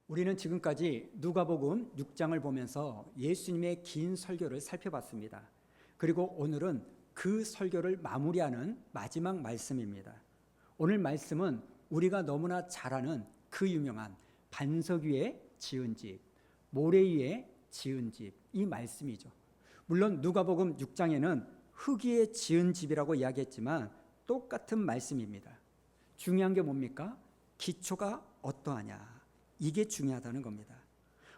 우리는 지금까지 누가복음 6장을 보면서 예수님의 긴 설교를 살펴봤습니다. 그리고 오늘은 그 설교를 마무리하는 마지막 말씀입니다. 오늘 말씀은 우리가 너무나 잘 아는 그 유명한 반석 위에 지은 집, 모래 위에 지은 집, 이 말씀이죠. 물론 누가복음 6장에는 흙 위에 지은 집이라고 이야기했지만 똑같은 말씀입니다. 중요한 게 뭡니까? 기초가 어떠하냐, 이게 중요하다는 겁니다.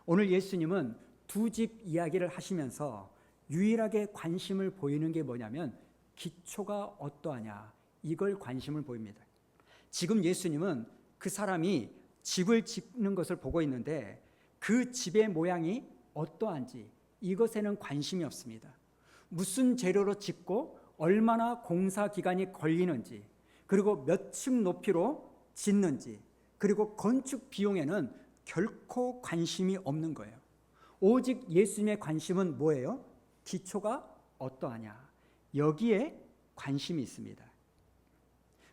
오늘 예수님은 두 집 이야기를 하시면서 유일하게 관심을 보이는 게 뭐냐면 기초가 어떠하냐, 이걸 관심을 보입니다. 지금 예수님은 그 사람이 집을 짓는 것을 보고 있는데 그 집의 모양이 어떠한지 이것에는 관심이 없습니다. 무슨 재료로 짓고 얼마나 공사 기간이 걸리는지, 그리고 몇 층 높이로 짓는지, 그리고 건축 비용에는 결코 관심이 없는 거예요. 오직 예수님의 관심은 뭐예요? 기초가 어떠하냐, 여기에 관심이 있습니다.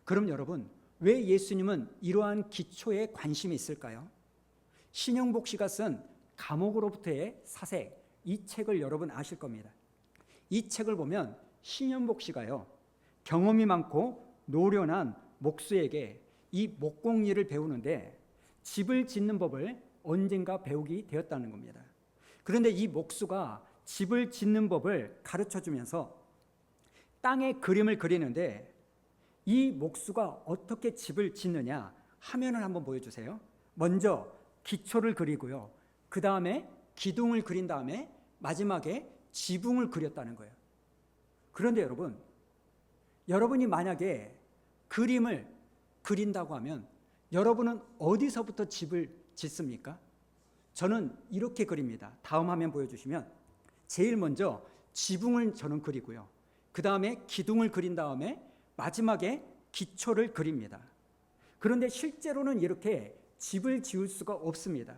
그럼 여러분, 왜 예수님은 이러한 기초에 관심이 있을까요? 신영복 씨가 쓴 감옥으로부터의 사색, 이 책을 여러분 아실 겁니다. 이 책을 보면 신영복 씨가요, 경험이 많고 노련한 목수에게 이 목공일을 배우는데 집을 짓는 법을 언젠가 배우게 되었다는 겁니다. 그런데 이 목수가 집을 짓는 법을 가르쳐주면서 땅에 그림을 그리는데 이 목수가 어떻게 집을 짓느냐, 화면을 한번 보여주세요. 먼저 기초를 그리고요, 그 다음에 기둥을 그린 다음에 마지막에 지붕을 그렸다는 거예요. 그런데 여러분이 만약에 그림을 그린다고 하면 여러분은 어디서부터 집을 짓습니까? 저는 이렇게 그립니다. 다음 화면 보여주시면 제일 먼저 지붕을 저는 그리고요, 그 다음에 기둥을 그린 다음에 마지막에 기초를 그립니다. 그런데 실제로는 이렇게 집을 지을 수가 없습니다.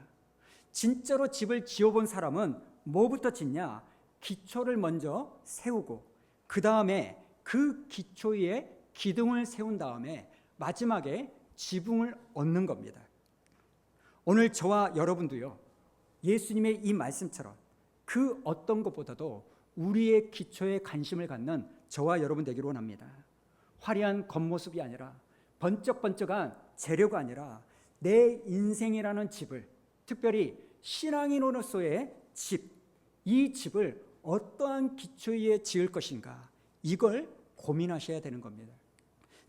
진짜로 집을 지어본 사람은 뭐부터 짓냐? 기초를 먼저 세우고 그 다음에 그 기초 위에 기둥을 세운 다음에 마지막에 지붕을 얻는 겁니다. 오늘 저와 여러분도요, 예수님의 이 말씀처럼 그 어떤 것보다도 우리의 기초에 관심을 갖는 저와 여러분 되기를 원합니다. 화려한 겉모습이 아니라, 번쩍번쩍한 재료가 아니라 내 인생이라는 집을, 특별히 신앙인으로서의 집, 이 집을 어떠한 기초 위에 지을 것인가, 이걸 고민하셔야 되는 겁니다.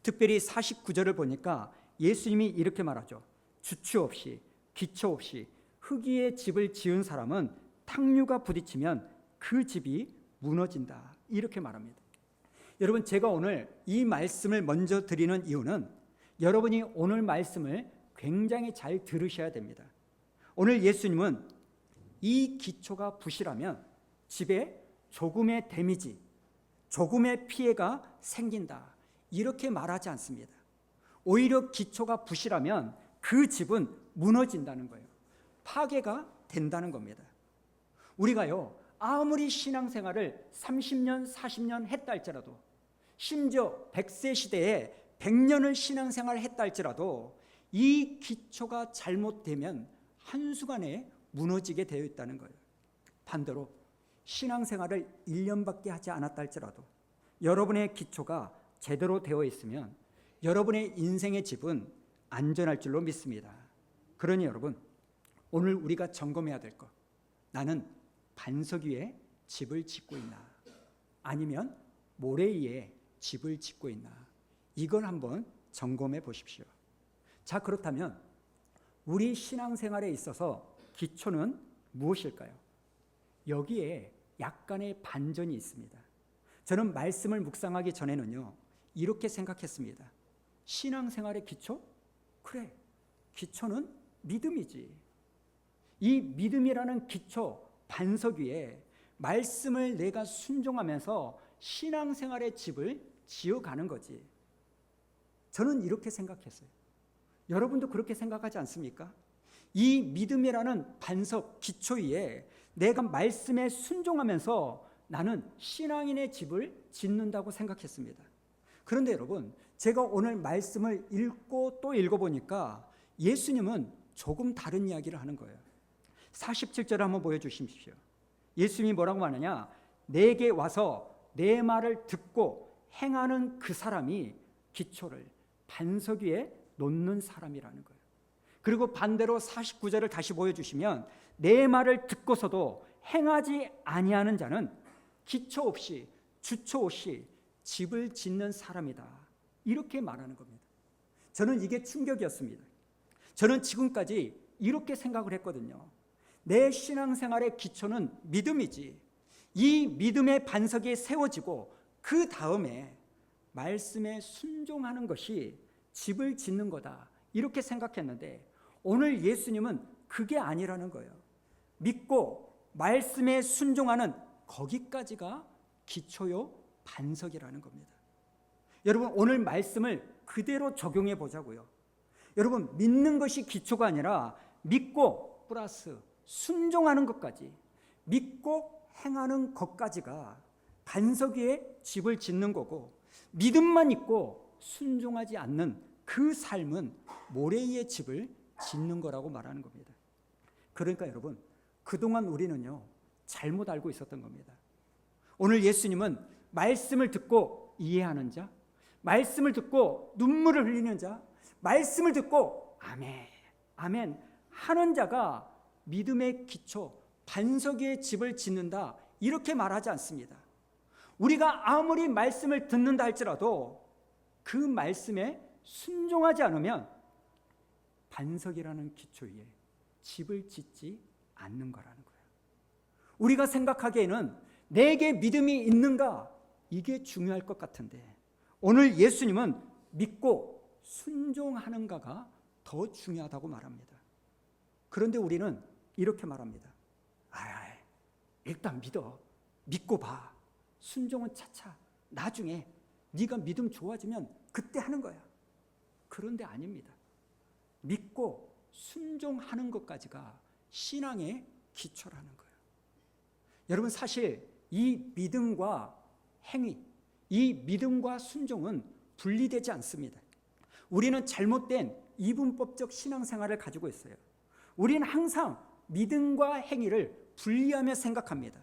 특별히 49절을 보니까 예수님이 이렇게 말하죠. 주추 없이 기초 없이 흙 위에 집을 지은 사람은 탕류가 부딪히면 그 집이 무너진다, 이렇게 말합니다. 여러분, 제가 오늘 이 말씀을 먼저 드리는 이유는 여러분이 오늘 말씀을 굉장히 잘 들으셔야 됩니다. 오늘 예수님은 이 기초가 부실하면 집에 조금의 데미지, 조금의 피해가 생긴다, 이렇게 말하지 않습니다. 오히려 기초가 부실하면 그 집은 무너진다는 거예요. 파괴가 된다는 겁니다. 우리가요, 아무리 신앙생활을 30년, 40년 했다 할지라도, 심지어 100세 시대에 100년을 신앙생활을 했다 할지라도 이 기초가 잘못되면 한순간에 무너지게 되어 있다는 거예요. 반대로 신앙생활을 1년밖에 하지 않았다 할지라도 여러분의 기초가 제대로 되어 있으면 여러분의 인생의 집은 안전할 줄로 믿습니다. 그러니 여러분, 오늘 우리가 점검해야 될 것, 나는 반석 위에 집을 짓고 있나, 아니면 모래 위에 집을 짓고 있나, 이걸 한번 점검해 보십시오. 자, 그렇다면 우리 신앙생활에 있어서 기초는 무엇일까요? 여기에 약간의 반전이 있습니다. 저는 말씀을 묵상하기 전에는요, 이렇게 생각했습니다. 신앙생활의 기초? 그래, 기초는 믿음이지. 이 믿음이라는 기초, 반석 위에 말씀을 내가 순종하면서 신앙생활의 집을 지어가는 거지. 저는 이렇게 생각했어요. 여러분도 그렇게 생각하지 않습니까? 이 믿음이라는 반석, 기초 위에 내가 말씀에 순종하면서 나는 신앙인의 집을 짓는다고 생각했습니다. 그런데 여러분, 제가 오늘 말씀을 읽고 또 읽어보니까 예수님은 조금 다른 이야기를 하는 거예요. 47절을 한번 보여주십시오. 예수님이 뭐라고 말하냐? 내게 와서 내 말을 듣고 행하는 그 사람이 기초를 반석 위에 놓는 사람이라는 거예요. 그리고 반대로 49절을 다시 보여주시면 내 말을 듣고서도 행하지 아니하는 자는 기초 없이 주초 없이 집을 짓는 사람이다. 이렇게 말하는 겁니다. 저는 이게 충격이었습니다. 저는 지금까지 이렇게 생각을 했거든요. 내 신앙생활의 기초는 믿음이지. 이 믿음의 반석이 세워지고 그 다음에 말씀에 순종하는 것이 집을 짓는 거다. 이렇게 생각했는데 오늘 예수님은 그게 아니라는 거예요. 믿고 말씀에 순종하는 거기까지가 기초요 반석이라는 겁니다. 여러분 오늘 말씀을 그대로 적용해 보자고요. 여러분 믿는 것이 기초가 아니라 믿고 플러스 순종하는 것까지, 믿고 행하는 것까지가 반석 위에 집을 짓는 거고, 믿음만 있고 순종하지 않는 그 삶은 모래 위에 집을 짓는 거라고 말하는 겁니다. 그러니까 여러분 그동안 우리는요 잘못 알고 있었던 겁니다. 오늘 예수님은 말씀을 듣고 이해하는 자, 말씀을 듣고 눈물을 흘리는 자, 말씀을 듣고 아멘, 아멘 하는 자가 믿음의 기초, 반석 위에 집을 짓는다 이렇게 말하지 않습니다. 우리가 아무리 말씀을 듣는다 할지라도 그 말씀에 순종하지 않으면 반석이라는 기초 위에 집을 짓지 않는 거라는 거예요. 우리가 생각하기에는 내게 믿음이 있는가 이게 중요할 것 같은데 오늘 예수님은 믿고 순종하는가가 더 중요하다고 말합니다. 그런데 우리는 이렇게 말합니다. 일단 믿고 봐. 순종은 차차 나중에 네가 믿음 좋아지면 그때 하는 거야. 그런데 아닙니다. 믿고 순종하는 것까지가 신앙의 기초라는 거예요. 여러분 사실 이 믿음과 행위, 이 믿음과 순종은 분리되지 않습니다. 우리는 잘못된 이분법적 신앙생활을 가지고 있어요. 우리는 항상 믿음과 행위를 분리하며 생각합니다.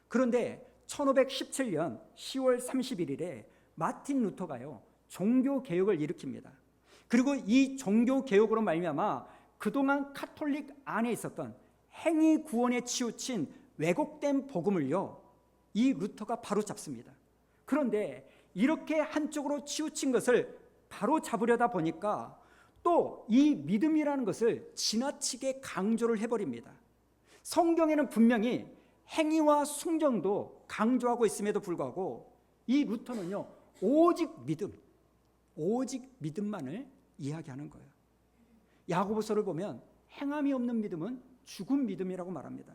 그런데 1517년 10월 31일에 마틴 루터가요 종교개혁을 일으킵니다. 그리고 이 종교개혁으로 말미암아 그동안 카톨릭 안에 있었던 행위 구원에 치우친 왜곡된 복음을요 이 루터가 바로잡습니다. 그런데 이렇게 한쪽으로 치우친 것을 바로잡으려다 보니까 또 이 믿음이라는 것을 지나치게 강조를 해버립니다. 성경에는 분명히 행위와 순종도 강조하고 있음에도 불구하고 이 루터는요 오직 믿음만을 이야기하는 거예요. 야고보서를 보면 행함이 없는 믿음은 죽은 믿음이라고 말합니다.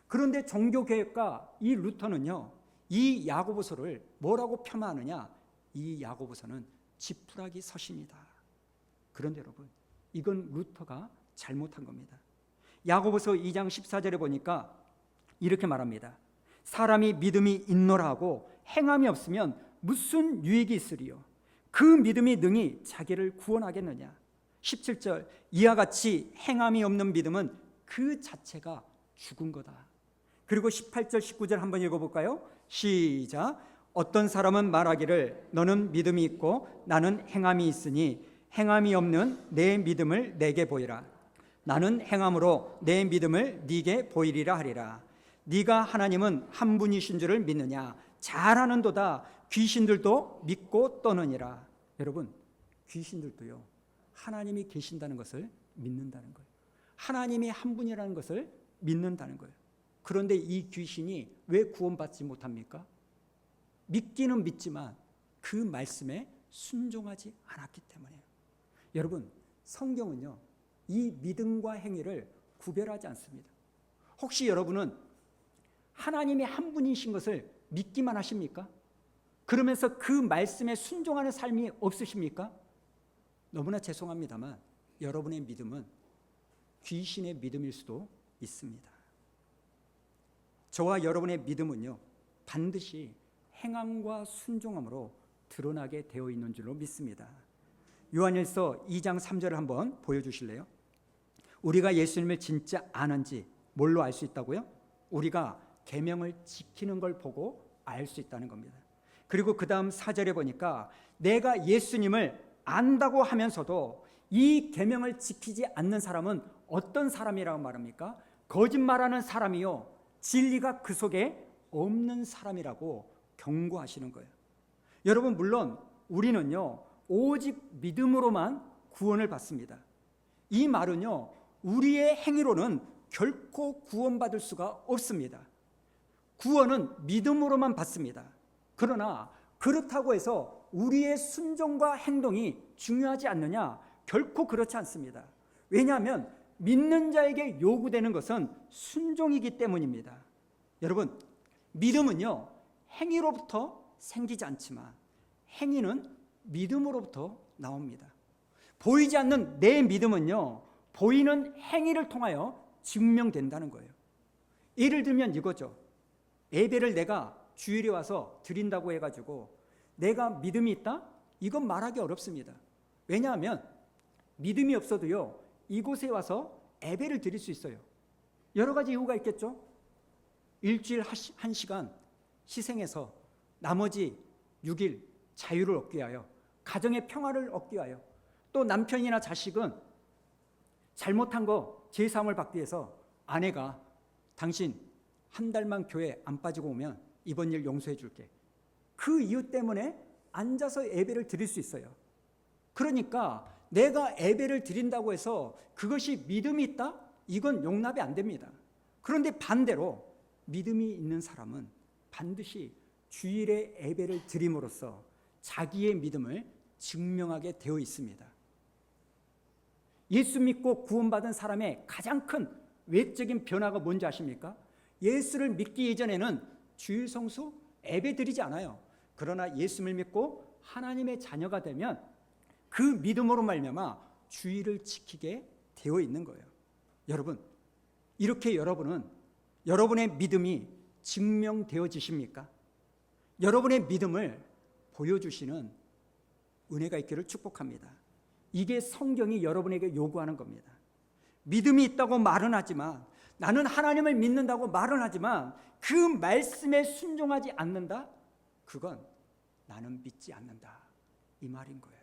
그런데 종교개혁가 이 루터는요 이 야고보서를 뭐라고 폄하하느냐, 이 야고보서는 지푸라기 서신이다. 그런데 여러분 이건 루터가 잘못한 겁니다. 야고보서 2장 14절에 보니까 이렇게 말합니다. 사람이 믿음이 있노라 하고 행함이 없으면 무슨 유익이 있으리요? 그 믿음이 능히 자기를 구원하겠느냐? 17절 이와 같이 행함이 없는 믿음은 그 자체가 죽은 거다. 그리고 18절 19절 한번 읽어볼까요? 시작. 어떤 사람은 말하기를 너는 믿음이 있고 나는 행함이 있으니 행함이 없는 내 믿음을 내게 보이라. 나는 행함으로 내 믿음을 네게 보이리라 하리라. 네가 하나님은 한 분이신 줄을 믿느냐? 잘하는도다. 귀신들도 믿고 떠느니라. 여러분 귀신들도요 하나님이 계신다는 것을 믿는다는 거예요. 하나님이 한 분이라는 것을 믿는다는 거예요. 그런데 이 귀신이 왜 구원받지 못합니까? 믿기는 믿지만 그 말씀에 순종하지 않았기 때문에요. 여러분 성경은요 이 믿음과 행위를 구별하지 않습니다. 혹시 여러분은 하나님이 한 분이신 것을 믿기만 하십니까? 그러면서 그 말씀에 순종하는 삶이 없으십니까? 너무나 죄송합니다만 여러분의 믿음은 귀신의 믿음일 수도 있습니다. 저와 여러분의 믿음은요 반드시 행함과 순종함으로 드러나게 되어 있는 줄로 믿습니다. 요한일서 2장 3절을 한번 보여주실래요? 우리가 예수님을 진짜 아는지 뭘로 알 수 있다고요? 우리가 계명을 지키는 걸 보고 알 수 있다는 겁니다. 그리고 그 다음 4절에 보니까 내가 예수님을 안다고 하면서도 이 계명을 지키지 않는 사람은 어떤 사람이라고 말합니까? 거짓말하는 사람이요, 진리가 그 속에 없는 사람이라고 경고하시는 거예요. 여러분, 물론 우리는요 오직 믿음으로만 구원을 받습니다. 이 말은요 우리의 행위로는 결코 구원받을 수가 없습니다. 구원은 믿음으로만 받습니다. 그러나 그렇다고 해서 우리의 순종과 행동이 중요하지 않느냐? 결코 그렇지 않습니다. 왜냐하면 믿는 자에게 요구되는 것은 순종이기 때문입니다. 여러분, 믿음은요 행위로부터 생기지 않지만 행위는 믿음으로부터 나옵니다. 보이지 않는 내 믿음은요 보이는 행위를 통하여 증명된다는 거예요. 예를 들면 이거죠. 예배를 내가 주일에 와서 드린다고 해가지고 내가 믿음이 있다? 이건 말하기 어렵습니다. 왜냐하면 믿음이 없어도요 이곳에 와서 예배를 드릴 수 있어요. 여러 가지 이유가 있겠죠. 일주일 1시간 희생해서 나머지 6일 자유를 얻기 위하여, 가정의 평화를 얻기 위하여, 또 남편이나 자식은 잘못한 거 제사함을 받기 위해서 아내가 당신 한 달만 교회 안 빠지고 오면 이번 일 용서해 줄게, 그 이유 때문에 앉아서 예배를 드릴 수 있어요. 그러니까 내가 예배를 드린다고 해서 그것이 믿음이 있다? 이건 용납이 안 됩니다. 그런데 반대로 믿음이 있는 사람은 반드시 주일에 예배를 드림으로써 자기의 믿음을 증명하게 되어 있습니다. 예수 믿고 구원받은 사람의 가장 큰 외적인 변화가 뭔지 아십니까? 예수를 믿기 이전에는 주일 성수 예배 드리지 않아요. 그러나 예수를 믿고 하나님의 자녀가 되면 그 믿음으로 말미암아 주일을 지키게 되어 있는 거예요. 여러분, 이렇게 여러분은 여러분의 믿음이 증명되어지십니까? 여러분의 믿음을 보여주시는 은혜가 있기를 축복합니다. 이게 성경이 여러분에게 요구하는 겁니다. 믿음이 있다고 말은 하지만, 나는 하나님을 믿는다고 말은 하지만 그 말씀에 순종하지 않는다? 그건 나는 믿지 않는다, 이 말인 거예요.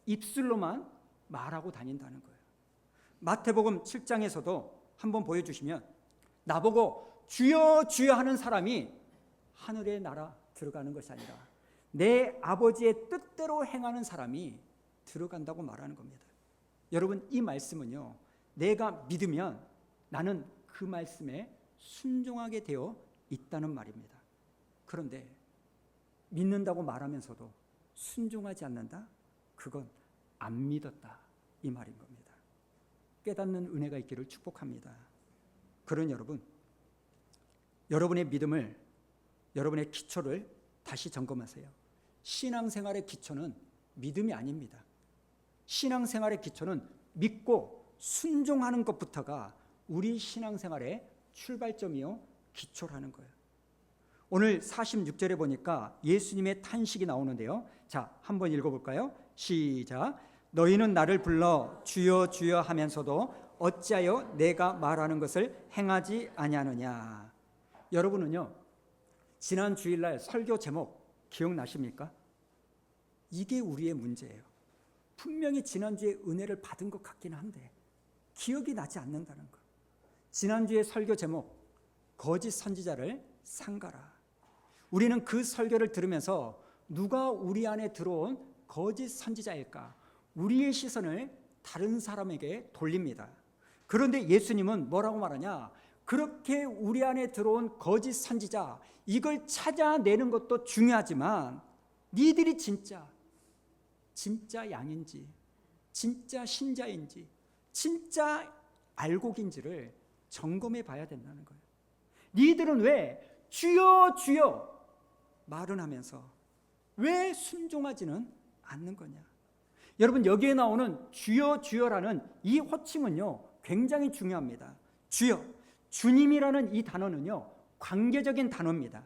입술로만 말하고 다닌다는 거예요. 마태복음 7장에서도 한번 보여주시면, 나보고 주여 주여 하는 사람이 하늘의 나라 들어가는 것이 아니라 내 아버지의 뜻대로 행하는 사람이 들어간다고 말하는 겁니다. 여러분, 이 말씀은요 내가 믿으면 나는 그 말씀에 순종하게 되어 있다는 말입니다. 그런데 믿는다고 말하면서도 순종하지 않는다? 그건 안 믿었다, 이 말인 겁니다. 깨닫는 은혜가 있기를 축복합니다. 그런 여러분, 여러분의 믿음을, 여러분의 기초를 다시 점검하세요. 신앙생활의 기초는 믿음이 아닙니다. 신앙생활의 기초는 믿고 순종하는 것부터가 우리 신앙생활의 출발점이요 기초라는 거예요. 오늘 46절에 보니까 예수님의 탄식이 나오는데요. 자, 한번 읽어볼까요? 시작. 너희는 나를 불러 주여 주여 하면서도 어찌하여 내가 말하는 것을 행하지 아니하느냐. 여러분은요 지난 주일날 설교 제목 기억나십니까? 이게 우리의 문제예요. 분명히 지난주에 은혜를 받은 것 같긴 한데 기억이 나지 않는다는 것. 지난주에 설교 제목 거짓 선지자를 삼가라. 우리는 그 설교를 들으면서 누가 우리 안에 들어온 거짓 선지자일까? 우리의 시선을 다른 사람에게 돌립니다. 그런데 예수님은 뭐라고 말하냐? 그렇게 우리 안에 들어온 거짓 선지자, 이걸 찾아내는 것도 중요하지만 니들이 진짜 양인지, 진짜 신자인지, 진짜 알곡인지를 점검해 봐야 된다는 거예요. 니들은 왜 주여 주여 말은 하면서 왜 순종하지는 않는 거냐? 여러분, 여기에 나오는 주여 주여라는 이 호칭은요 굉장히 중요합니다. 주여, 주님이라는 이 단어는요 관계적인 단어입니다.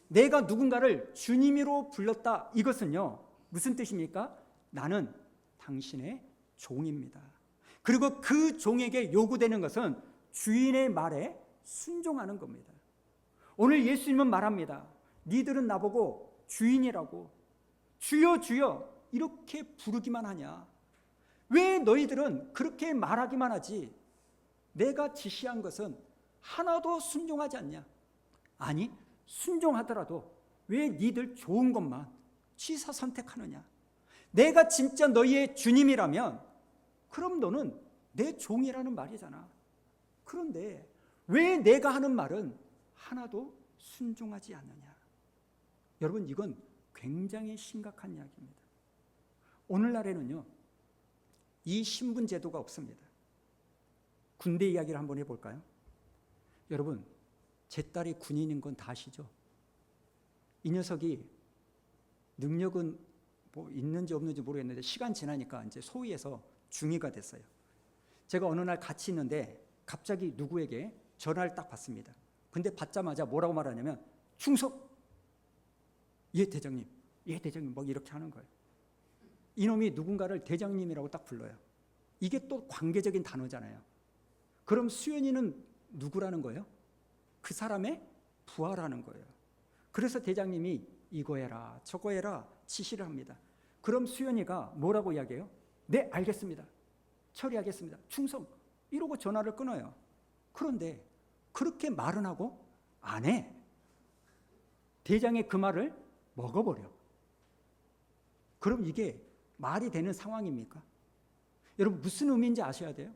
내가 누군가를 주님으로 불렀다, 이것은요 무슨 뜻입니까? 나는 당신의 종입니다. 그리고 그 종에게 요구되는 것은 주인의 말에 순종하는 겁니다. 오늘 예수님은 말합니다. 니들은 나보고 주인이라고, 주여 주여 이렇게 부르기만 하냐? 왜 너희들은 그렇게 말하기만 하지? 내가 지시한 것은 하나도 순종하지 않냐? 아니, 순종하더라도 왜 니들 좋은 것만 취사 선택하느냐? 내가 진짜 너희의 주님이라면 그럼 너는 내 종이라는 말이잖아. 그런데 왜 내가 하는 말은 하나도 순종하지 않느냐? 여러분, 이건 굉장히 심각한 이야기입니다. 오늘날에는요, 이 신분 제도가 없습니다. 군대 이야기를 한번 해볼까요? 여러분, 제 딸이 군인인 건 다 아시죠? 이 녀석이 능력은 뭐 있는지 없는지 모르겠는데 시간 지나니까 이제 소위에서 중위가 됐어요. 제가 어느 날 같이 있는데 갑자기 누구에게 전화를 딱 받습니다. 근데 받자마자 뭐라고 말하냐면 충성! 예 대장님, 예 대장님, 막 이렇게 하는 거예요. 이놈이 누군가를 대장님이라고 딱 불러요. 이게 또 관계적인 단어잖아요. 그럼 수연이는 누구라는 거예요? 그 사람의 부하라는 거예요. 그래서 대장님이 이거 해라 저거 해라 지시를 합니다. 그럼 수연이가 뭐라고 이야기해요? 네 알겠습니다, 처리하겠습니다, 충성, 이러고 전화를 끊어요. 그런데 그렇게 말은 하고 안 해. 대장의 그 말을 먹어버려. 그럼 이게 말이 되는 상황입니까? 여러분, 무슨 의미인지 아셔야 돼요.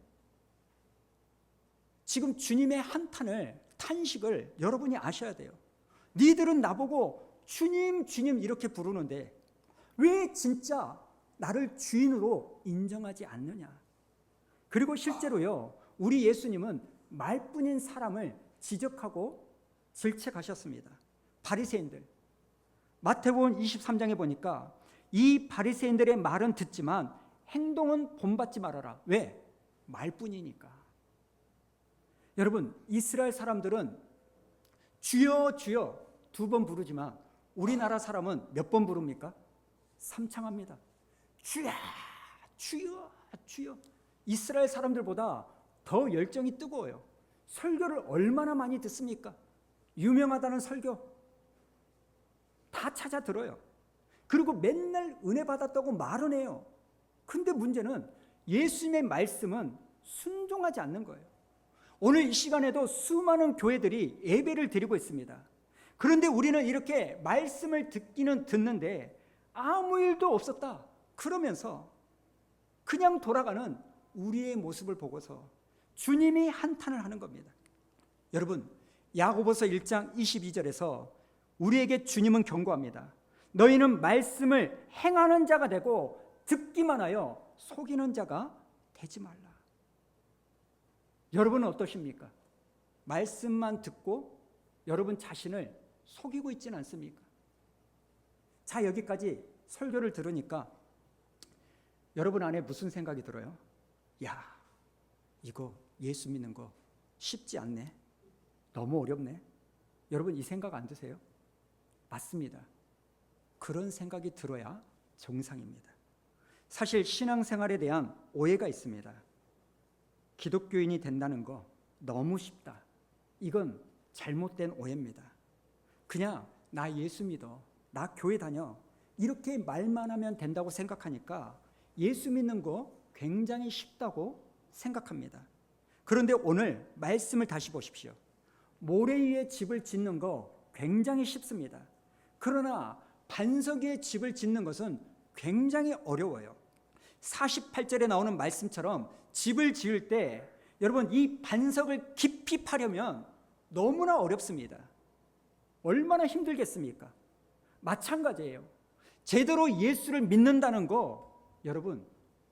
지금 주님의 탄식을 여러분이 아셔야 돼요. 니들은 나보고 주님 주님 이렇게 부르는데 왜 진짜 나를 주인으로 인정하지 않느냐? 그리고 실제로요, 우리 예수님은 말뿐인 사람을 지적하고 질책하셨습니다. 바리새인들. 마태복음 23장에 보니까 이 바리새인들의 말은 듣지만 행동은 본받지 말아라. 왜? 말뿐이니까. 여러분, 이스라엘 사람들은 주여 주여 2번 부르지만 우리나라 사람은 몇 번 부릅니까? 3창합니다. 주여 주여 주여. 이스라엘 사람들보다 더 열정이 뜨거워요. 설교를 얼마나 많이 듣습니까? 유명하다는 설교 다 찾아 들어요. 그리고 맨날 은혜 받았다고 말은 해요. 근데 문제는 예수님의 말씀은 순종하지 않는 거예요. 오늘 이 시간에도 수많은 교회들이 예배를 드리고 있습니다. 그런데 우리는 이렇게 말씀을 듣기는 듣는데 아무 일도 없었다 그러면서 그냥 돌아가는 우리의 모습을 보고서 주님이 한탄을 하는 겁니다. 여러분, 야고보서 1장 22절에서 우리에게 주님은 경고합니다. 너희는 말씀을 행하는 자가 되고 듣기만 하여 속이는 자가 되지 말라. 여러분은 어떠십니까? 말씀만 듣고 여러분 자신을 속이고 있지는 않습니까? 자, 여기까지 설교를 들으니까 여러분 안에 무슨 생각이 들어요? 야, 이거 예수 믿는 거 쉽지 않네. 너무 어렵네. 여러분, 이 생각 안 드세요? 맞습니다. 그런 생각이 들어야 정상입니다. 사실 신앙생활에 대한 오해가 있습니다. 기독교인이 된다는 거 너무 쉽다. 이건 잘못된 오해입니다. 그냥 나 예수 믿어, 나 교회 다녀, 이렇게 말만 하면 된다고 생각하니까 예수 믿는 거 굉장히 쉽다고 생각합니다. 그런데 오늘 말씀을 다시 보십시오. 모래 위에 집을 짓는 거 굉장히 쉽습니다. 그러나 반석 위에 집을 짓는 것은 굉장히 어려워요. 48절에 나오는 말씀처럼 집을 지을 때 여러분, 이 반석을 깊이 파려면 너무나 어렵습니다. 얼마나 힘들겠습니까? 마찬가지예요. 제대로 예수를 믿는다는 거 여러분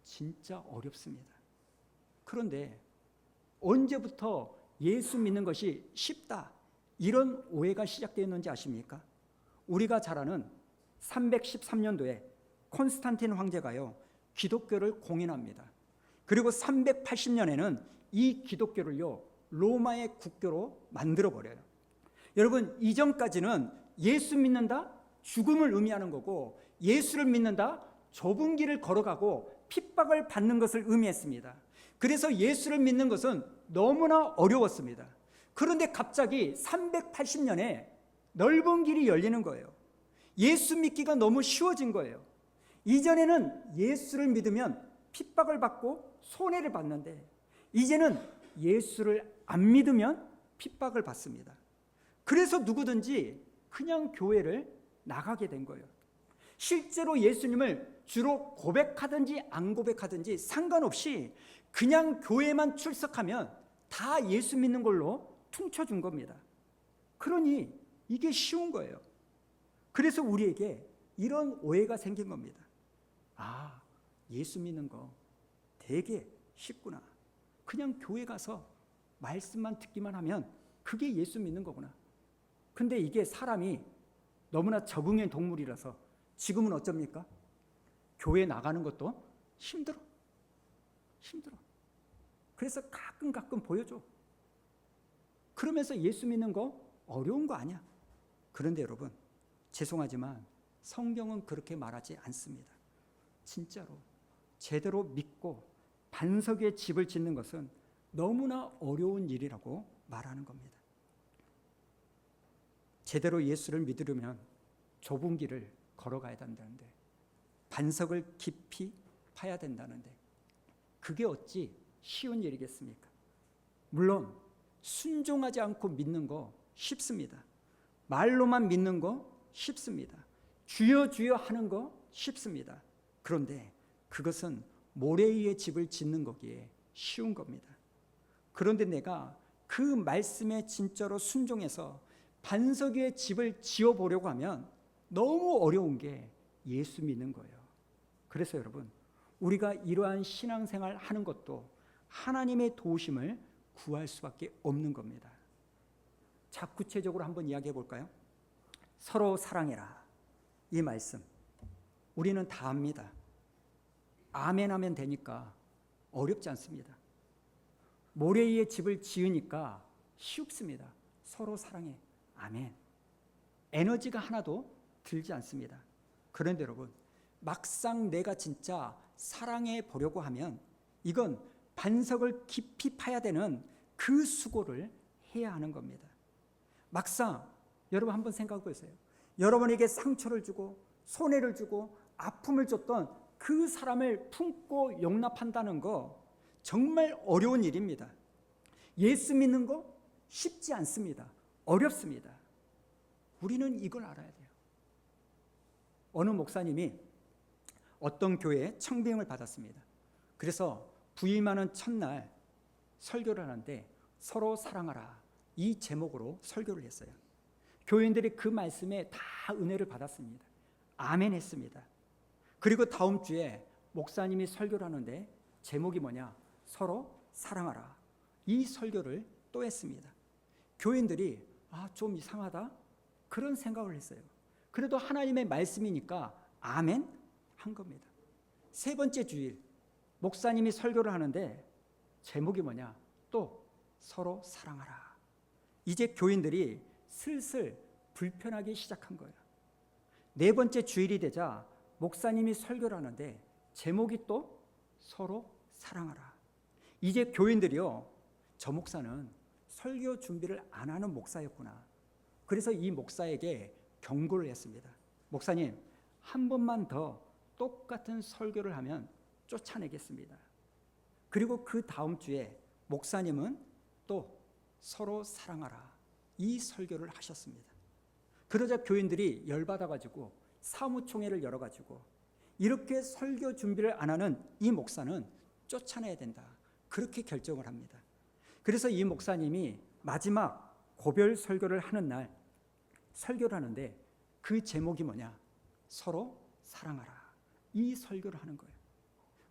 진짜 어렵습니다. 그런데 언제부터 예수 믿는 것이 쉽다, 이런 오해가 시작되었는지 아십니까? 우리가 잘 아는 313년도에 콘스탄틴 황제가요 기독교를 공인합니다. 그리고 380년에는 이 기독교를요 로마의 국교로 만들어버려요. 여러분, 이전까지는 예수 믿는다 죽음을 의미하는 거고, 예수를 믿는다 좁은 길을 걸어가고 핍박을 받는 것을 의미했습니다. 그래서 예수를 믿는 것은 너무나 어려웠습니다. 그런데 갑자기 380년에 넓은 길이 열리는 거예요. 예수 믿기가 너무 쉬워진 거예요. 이전에는 예수를 믿으면 핍박을 받고 손해를 받는데 이제는 예수를 안 믿으면 핍박을 받습니다. 그래서 누구든지 그냥 교회를 나가게 된 거예요. 실제로 예수님을 주로 고백하든지 안 고백하든지 상관없이 그냥 교회만 출석하면 다 예수 믿는 걸로 퉁쳐준 겁니다. 그러니 이게 쉬운 거예요. 그래서 우리에게 이런 오해가 생긴 겁니다. 아, 예수 믿는 거 되게 쉽구나. 그냥 교회 가서 말씀만 듣기만 하면 그게 예수 믿는 거구나. 근데 이게 사람이 너무나 적응의 동물이라서 지금은 어쩝니까? 교회 나가는 것도 힘들어. 그래서 가끔 보여줘. 그러면서 예수 믿는 거 어려운 거 아니야. 그런데 여러분, 죄송하지만 성경은 그렇게 말하지 않습니다. 진짜로 제대로 믿고 반석 위에 집을 짓는 것은 너무나 어려운 일이라고 말하는 겁니다. 제대로 예수를 믿으려면 좁은 길을 걸어가야 된다는데, 반석을 깊이 파야 된다는데, 그게 어찌 쉬운 일이겠습니까? 물론 순종하지 않고 믿는 거 쉽습니다. 말로만 믿는 거 쉽습니다. 주여 주여 하는 거 쉽습니다. 그런데 그것은 모래 위에 집을 짓는 거기에 쉬운 겁니다. 그런데 내가 그 말씀에 진짜로 순종해서 반석 위에 집을 지어보려고 하면 너무 어려운 게 예수 믿는 거예요. 그래서 여러분, 우리가 이러한 신앙생활 하는 것도 하나님의 도우심을 구할 수밖에 없는 겁니다. 자, 구체적으로 한번 이야기해 볼까요? 서로 사랑해라. 이 말씀 우리는 다 압니다. 아멘 하면 되니까 어렵지 않습니다. 모래 위에 집을 지으니까 쉽습니다. 서로 사랑해. 아멘. 에너지가 하나도 들지 않습니다. 그런데 여러분, 막상 내가 진짜 사랑해 보려고 하면 이건 반석을 깊이 파야 되는 그 수고를 해야 하는 겁니다. 막상 여러분 한번 생각해 보세요. 여러분에게 상처를 주고 손해를 주고 아픔을 줬던 그 사람을 품고 용납한다는 거 정말 어려운 일입니다. 예수 믿는 거 쉽지 않습니다. 어렵습니다. 우리는 이걸 알아야 돼요. 어느 목사님이 어떤 교회에 청빙을 받았습니다. 그래서 부임하는 첫날 설교를 하는데 서로 사랑하라 이 제목으로 설교를 했어요. 교인들이 그 말씀에 다 은혜를 받았습니다. 아멘 했습니다. 그리고 다음 주에 목사님이 설교를 하는데 제목이 뭐냐? 서로 사랑하라. 이 설교를 또 했습니다. 교인들이 좀 이상하다? 그런 생각을 했어요. 그래도 하나님의 말씀이니까 아멘 한 겁니다. 세 번째 주일 목사님이 설교를 하는데 제목이 뭐냐? 또 서로 사랑하라. 이제 교인들이 슬슬 불편하기 시작한 거예요. 네 번째 주일이 되자 목사님이 설교를 하는데 제목이 또 서로 사랑하라. 이제 교인들이요, 저 목사는 설교 준비를 안 하는 목사였구나. 그래서 이 목사에게 경고를 했습니다. 목사님, 한 번만 더 똑같은 설교를 하면 쫓아내겠습니다. 그리고 그 다음 주에 목사님은 또 서로 사랑하라 이 설교를 하셨습니다. 그러자 교인들이 열받아가지고 사무총회를 열어가지고 이렇게 설교 준비를 안 하는 이 목사는 쫓아내야 된다. 그렇게 결정을 합니다. 그래서 이 목사님이 마지막 고별 설교를 하는 날 설교를 하는데 그 제목이 뭐냐? 서로 사랑하라. 이 설교를 하는 거예요.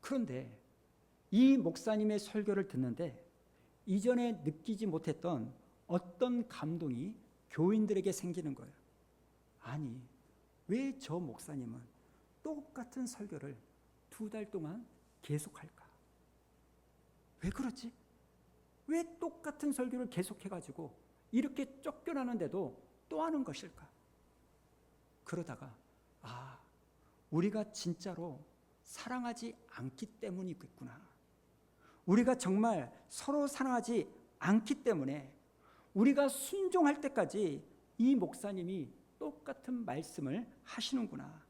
그런데 이 목사님의 설교를 듣는데 이전에 느끼지 못했던 어떤 감동이 교인들에게 생기는 거예요. 아니, 왜 저 목사님은 똑같은 설교를 2달 동안 계속할까? 왜 그렇지? 왜 똑같은 설교를 계속해가지고 이렇게 쫓겨나는데도 또 하는 것일까? 그러다가 우리가 진짜로 사랑하지 않기 때문이겠구나. 우리가 정말 서로 사랑하지 않기 때문에 우리가 순종할 때까지 이 목사님이 똑같은 말씀을 하시는구나,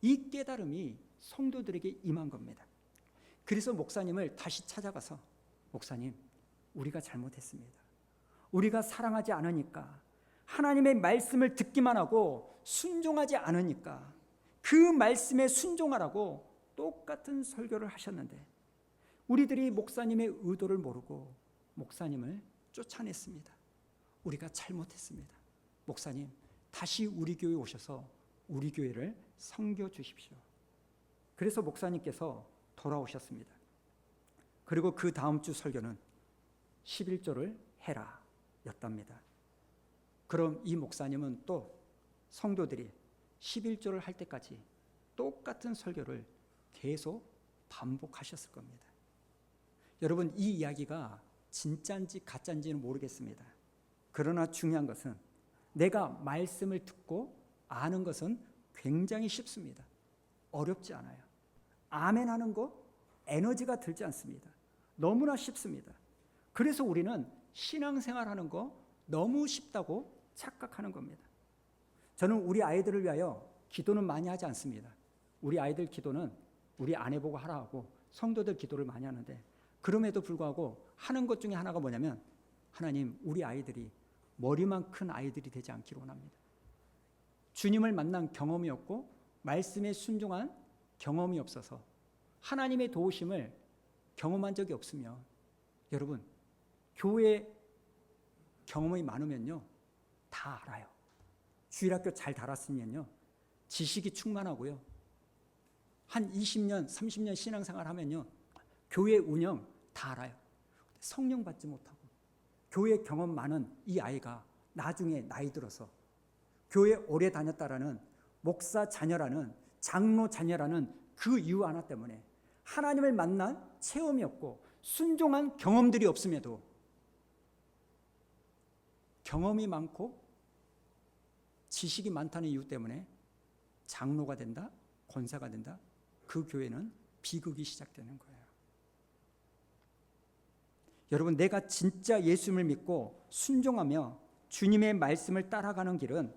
이 깨달음이 성도들에게 임한 겁니다. 그래서 목사님을 다시 찾아가서, 목사님, 우리가 잘못했습니다. 우리가 사랑하지 않으니까, 하나님의 말씀을 듣기만 하고 순종하지 않으니까 그 말씀에 순종하라고 똑같은 설교를 하셨는데 우리들이 목사님의 의도를 모르고 목사님을 쫓아냈습니다. 우리가 잘못했습니다. 목사님, 다시 우리 교회 오셔서 우리 교회를 섬겨 주십시오. 그래서 목사님께서 돌아오셨습니다. 그리고 그 다음 주 설교는 11조를 해라 였답니다. 그럼 이 목사님은 또 성도들이 11조를 할 때까지 똑같은 설교를 계속 반복하셨을 겁니다. 여러분, 이 이야기가 진짜인지 가짜인지는 모르겠습니다. 그러나 중요한 것은 내가 말씀을 듣고 아는 것은 굉장히 쉽습니다. 어렵지 않아요. 아멘 하는 거 에너지가 들지 않습니다. 너무나 쉽습니다. 그래서 우리는 신앙생활하는 거 너무 쉽다고 착각하는 겁니다. 저는 우리 아이들을 위하여 기도는 많이 하지 않습니다. 우리 아이들 기도는 우리 아내 보고 하라 하고 성도들 기도를 많이 하는데, 그럼에도 불구하고 하는 것 중에 하나가 뭐냐면, 하나님, 우리 아이들이 머리만 큰 아이들이 되지 않기를 원합니다. 주님을 만난 경험이 없고 말씀에 순종한 경험이 없어서 하나님의 도우심을 경험한 적이 없으면, 여러분, 교회 경험이 많으면요 다 알아요. 주일학교 잘 다녔으면요 지식이 충만하고요, 한 20년 30년 신앙생활 하면요 교회 운영 다 알아요. 성령 받지 못하고 교회 경험 많은 이 아이가 나중에 나이 들어서 교회 오래 다녔다라는 목사 자녀라는, 장로 자녀라는 그 이유 하나 때문에 하나님을 만난 체험이 없고 순종한 경험들이 없음에도 경험이 많고 지식이 많다는 이유 때문에 장로가 된다, 권사가 된다, 그 교회는 비극이 시작되는 거예요. 여러분, 내가 진짜 예수님을 믿고 순종하며 주님의 말씀을 따라가는 길은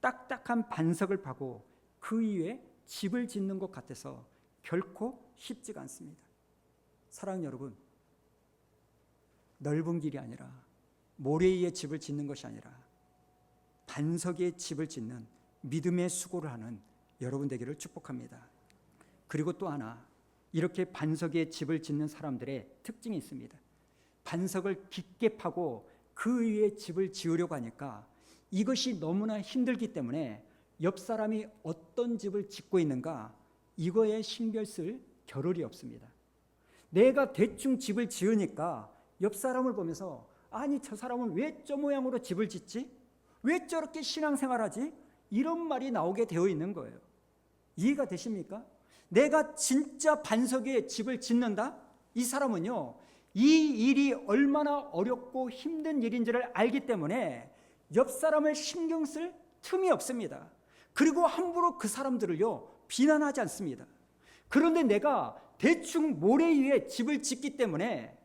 딱딱한 반석을 파고 그 위에 집을 짓는 것 같아서 결코 쉽지가 않습니다. 사랑하는 여러분, 넓은 길이 아니라, 모래 위에 집을 짓는 것이 아니라 반석 위에 집을 짓는 믿음의 수고를 하는 여러분 되기를 축복합니다. 그리고 또 하나, 이렇게 반석 위에 집을 짓는 사람들의 특징이 있습니다. 반석을 깊게 파고 그 위에 집을 지으려고 하니까 이것이 너무나 힘들기 때문에 옆 사람이 어떤 집을 짓고 있는가, 이거에 신경 쓸 겨를이 없습니다. 내가 대충 집을 지으니까 옆 사람을 보면서, 아니, 저 사람은 왜 저 모양으로 집을 짓지? 왜 저렇게 신앙생활하지? 이런 말이 나오게 되어 있는 거예요. 이해가 되십니까? 내가 진짜 반석 위에 집을 짓는다? 이 사람은요, 이 일이 얼마나 어렵고 힘든 일인지를 알기 때문에 옆 사람을 신경 쓸 틈이 없습니다. 그리고 함부로 그 사람들을요 비난하지 않습니다. 그런데 내가 대충 모래 위에 집을 짓기 때문에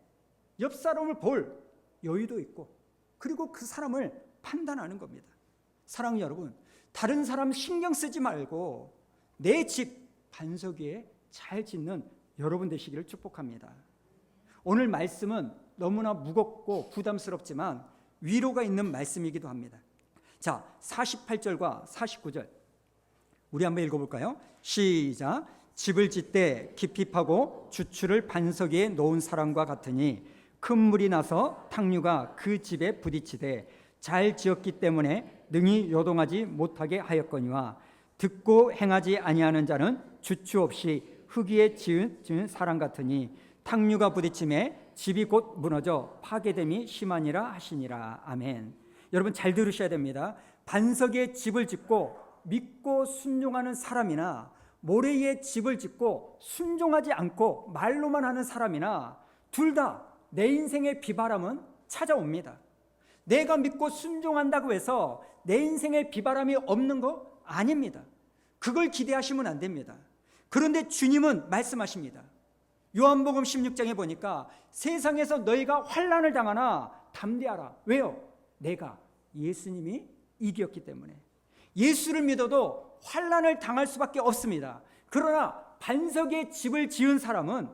옆 사람을 볼 여유도 있고, 그리고 그 사람을 판단하는 겁니다. 사랑하는 여러분, 다른 사람 신경 쓰지 말고 내 집 반석 위에 잘 짓는 여러분 되시기를 축복합니다. 오늘 말씀은 너무나 무겁고 부담스럽지만 위로가 있는 말씀이기도 합니다. 자, 48절과 49절 우리 한번 읽어볼까요? 시작. 집을 짓되 깊이 파고 주추를 반석 위에 놓은 사람과 같으니 큰 물이 나서 탕류가 그 집에 부딪히되 잘 지었기 때문에 능히 요동하지 못하게 하였거니와, 듣고 행하지 아니하는 자는 주추 없이 흙 위에 지은 사람 같으니 탕류가 부딪힘에 집이 곧 무너져 파괴됨이 심하니라 하시니라. 아멘. 여러분, 잘 들으셔야 됩니다. 반석에 집을 짓고 믿고 순종하는 사람이나 모래 위에 집을 짓고 순종하지 않고 말로만 하는 사람이나 둘 다 내 인생의 비바람은 찾아옵니다. 내가 믿고 순종한다고 해서 내 인생에 비바람이 없는 거 아닙니다. 그걸 기대하시면 안 됩니다. 그런데 주님은 말씀하십니다. 요한복음 16장에 보니까 세상에서 너희가 환난을 당하나 담대하라. 왜요? 내가 예수님이 이겼기 때문에. 예수를 믿어도 환난을 당할 수밖에 없습니다. 그러나 반석에 집을 지은 사람은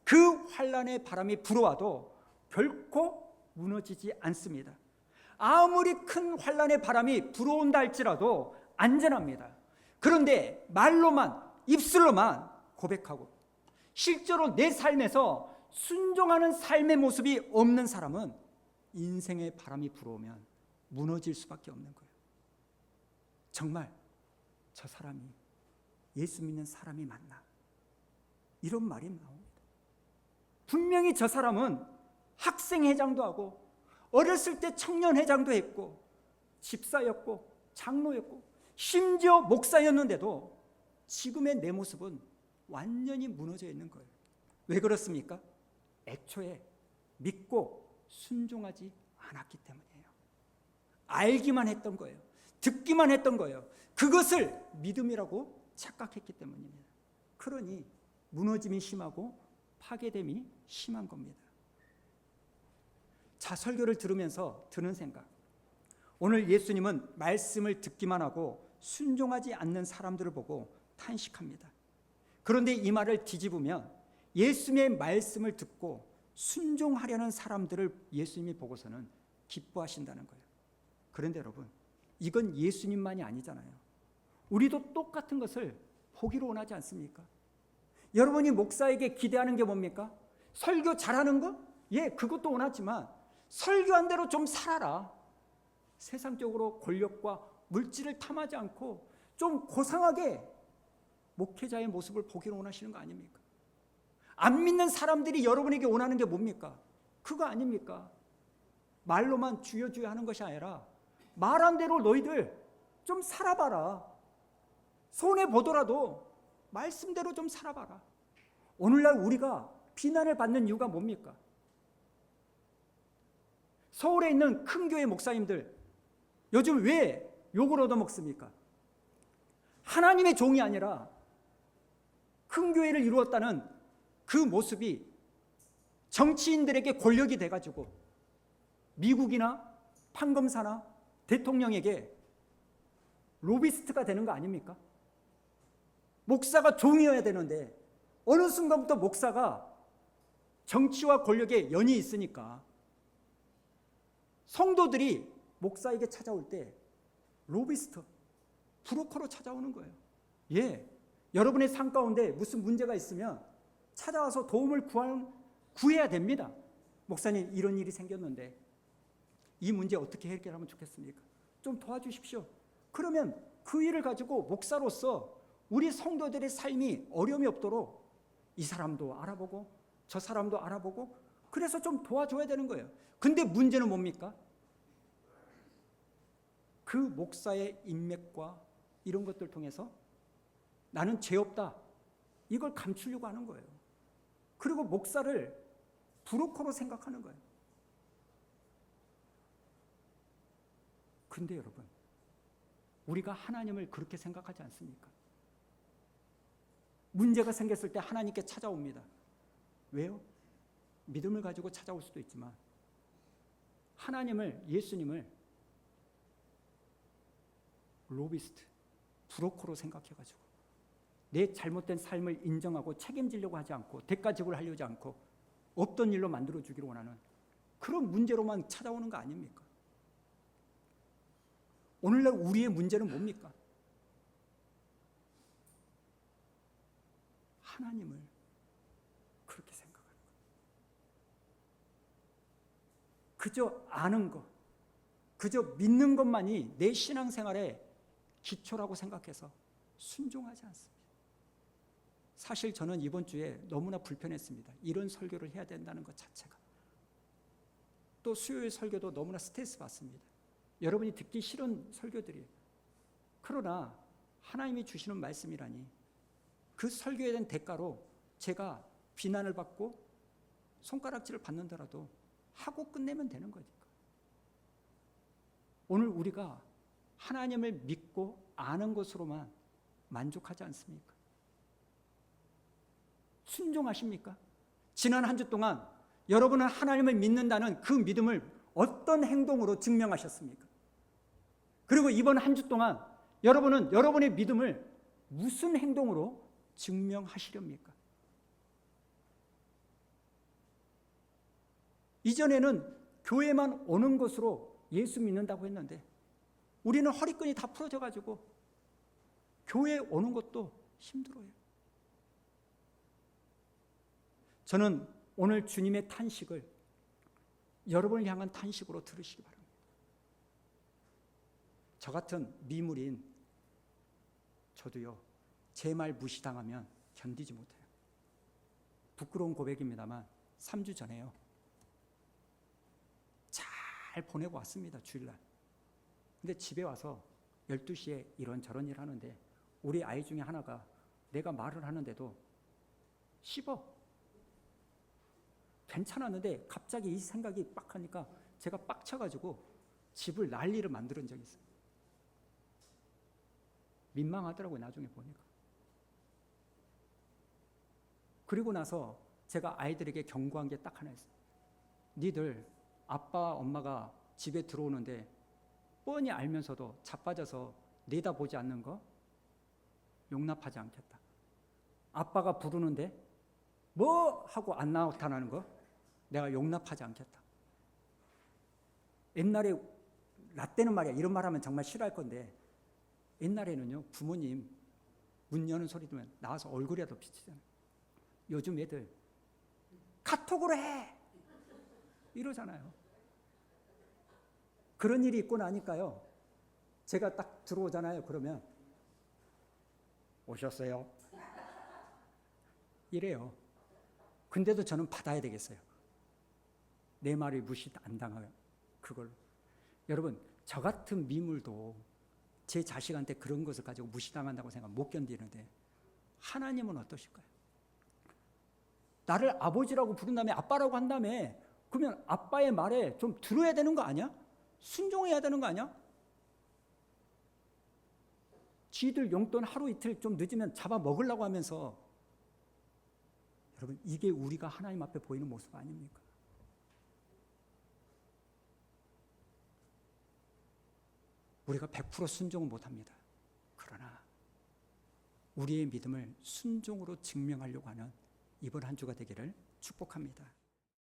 그 환난의 바람이 불어와도 결코 무너지지 않습니다. 아무리 큰 환난의 바람이 불어온다 할지라도 안전합니다. 그런데 말로만, 입술로만 고백하고 실제로 내 삶에서 순종하는 삶의 모습이 없는 사람은 인생의 바람이 불어오면 무너질 수밖에 없는 거예요. 정말 저 사람이 예수 믿는 사람이 맞나? 이런 말이 나옵니다. 분명히 저 사람은 학생회장도 하고 어렸을 때 청년회장도 했고 집사였고 장로였고 심지어 목사였는데도 지금의 내 모습은 완전히 무너져 있는 거예요. 왜 그렇습니까? 애초에 믿고 순종하지 않았기 때문이에요. 알기만 했던 거예요. 듣기만 했던 거예요. 그것을 믿음이라고 착각했기 때문입니다. 그러니 무너짐이 심하고 파괴됨이 심한 겁니다. 자, 설교를 들으면서 드는 생각. 오늘 예수님은 말씀을 듣기만 하고 순종하지 않는 사람들을 보고 탄식합니다. 그런데 이 말을 뒤집으면 예수님의 말씀을 듣고 순종하려는 사람들을 예수님이 보고서는 기뻐하신다는 거예요. 그런데 여러분, 이건 예수님만이 아니잖아요. 우리도 똑같은 것을 보기로 원하지 않습니까? 여러분이 목사에게 기대하는 게 뭡니까? 설교 잘하는 거? 예, 그것도 원하지만 설교한 대로 좀 살아라. 세상적으로 권력과 물질을 탐하지 않고 좀 고상하게 목회자의 모습을 보기로 원하시는 거 아닙니까? 안 믿는 사람들이 여러분에게 원하는 게 뭡니까? 그거 아닙니까? 말로만 주여 주여 하는 것이 아니라 말한 대로 너희들 좀 살아봐라. 손해보더라도 말씀대로 좀 살아봐라. 오늘날 우리가 비난을 받는 이유가 뭡니까? 서울에 있는 큰 교회 목사님들 요즘 왜 욕을 얻어먹습니까? 하나님의 종이 아니라 큰 교회를 이루었다는 그 모습이 정치인들에게 권력이 돼가지고 미국이나 판검사나 대통령에게 로비스트가 되는 거 아닙니까? 목사가 종이어야 되는데 어느 순간부터 목사가 정치와 권력에 연이 있으니까 성도들이 목사에게 찾아올 때 로비스트, 브로커로 찾아오는 거예요. 예, 여러분의 삶 가운데 무슨 문제가 있으면 찾아와서 도움을 구해야 됩니다. 목사님, 이런 일이 생겼는데 이 문제 어떻게 해결하면 좋겠습니까? 좀 도와주십시오. 그러면 그 일을 가지고 목사로서 우리 성도들의 삶이 어려움이 없도록 이 사람도 알아보고 저 사람도 알아보고 그래서 좀 도와줘야 되는 거예요. 근데 문제는 뭡니까? 그 목사의 인맥과 이런 것들 통해서 나는 죄 없다. 이걸 감추려고 하는 거예요. 그리고 목사를 브로커로 생각하는 거예요. 근데 여러분, 우리가 하나님을 그렇게 생각하지 않습니까? 문제가 생겼을 때 하나님께 찾아옵니다. 왜요? 믿음을 가지고 찾아올 수도 있지만 하나님을, 예수님을 로비스트, 브로커로 생각해가지고 내 잘못된 삶을 인정하고 책임지려고 하지 않고 대가 지불을 하려지 않고 없던 일로 만들어주기를 원하는 그런 문제로만 찾아오는 거 아닙니까? 오늘날 우리의 문제는 뭡니까? 하나님을 그렇게 생각하는 거예요. 그저 아는 것, 그저 믿는 것만이 내 신앙생활의 기초라고 생각해서 순종하지 않습니다. 사실 저는 이번 주에 너무나 불편했습니다. 이런 설교를 해야 된다는 것 자체가. 또 수요일 설교도 너무나 스트레스 받습니다. 여러분이 듣기 싫은 설교들이에요. 그러나 하나님이 주시는 말씀이라니 그 설교에 대한 대가로 제가 비난을 받고 손가락질을 받는다라도 하고 끝내면 되는 거니까. 오늘 우리가 하나님을 믿고 아는 것으로만 만족하지 않습니까? 순종하십니까? 지난 한 주 동안 여러분은 하나님을 믿는다는 그 믿음을 어떤 행동으로 증명하셨습니까? 그리고 이번 한 주 동안 여러분은 여러분의 믿음을 무슨 행동으로 증명하시렵니까? 이전에는 교회만 오는 것으로 예수 믿는다고 했는데 우리는 허리끈이 다 풀어져 가지고 교회에 오는 것도 힘들어요. 저는 오늘 주님의 탄식을 여러분을 향한 탄식으로 들으시기 바랍니다. 저 같은 미물인 저도요, 제 말 무시당하면 견디지 못해요. 부끄러운 고백입니다만 3주 전에요, 잘 보내고 왔습니다. 주일날. 근데 집에 와서 12시에 이런저런 일 하는데 우리 아이 중에 하나가 내가 말을 하는데도 씹어. 괜찮았는데 갑자기 이 생각이 빡 하니까 제가 빡쳐가지고 집을 난리를 만드는 적이 있어요. 민망하더라고요, 나중에 보니까. 그리고 나서 제가 아이들에게 경고한 게 딱 하나 있어요. 니들 아빠 엄마가 집에 들어오는데 뻔히 알면서도 자빠져서 내다보지 않는 거 용납하지 않겠다. 아빠가 부르는데 뭐 하고 안 나타나는 거 내가 용납하지 않겠다. 옛날에 라떼는 말이야, 이런 말 하면 정말 싫어할 건데 옛날에는요, 부모님 문 여는 소리 들으면 나와서 얼굴이라도 비치잖아요. 요즘 애들 카톡으로 해 이러잖아요. 그런 일이 있고 나니까요, 제가 딱 들어오잖아요. 그러면 오셨어요? 이래요. 근데도 저는 받아야 되겠어요. 내 말이 무시 안 당하요. 그걸. 여러분, 저 같은 미물도 제 자식한테 그런 것을 가지고 무시당한다고 생각 못 견디는데 하나님은 어떠실까요? 나를 아버지라고 부른 다음에 아빠라고 한 다음에 그러면 아빠의 말에 좀 들어야 되는 거 아니야? 순종해야 되는 거 아니야? 쥐들 용돈 하루 이틀 좀 늦으면 잡아 먹으려고 하면서, 여러분, 이게 우리가 하나님 앞에 보이는 모습 아닙니까? 우리가 100% 순종은 못합니다. 그러나 우리의 믿음을 순종으로 증명하려고 하는 이번 한 주가 되기를 축복합니다.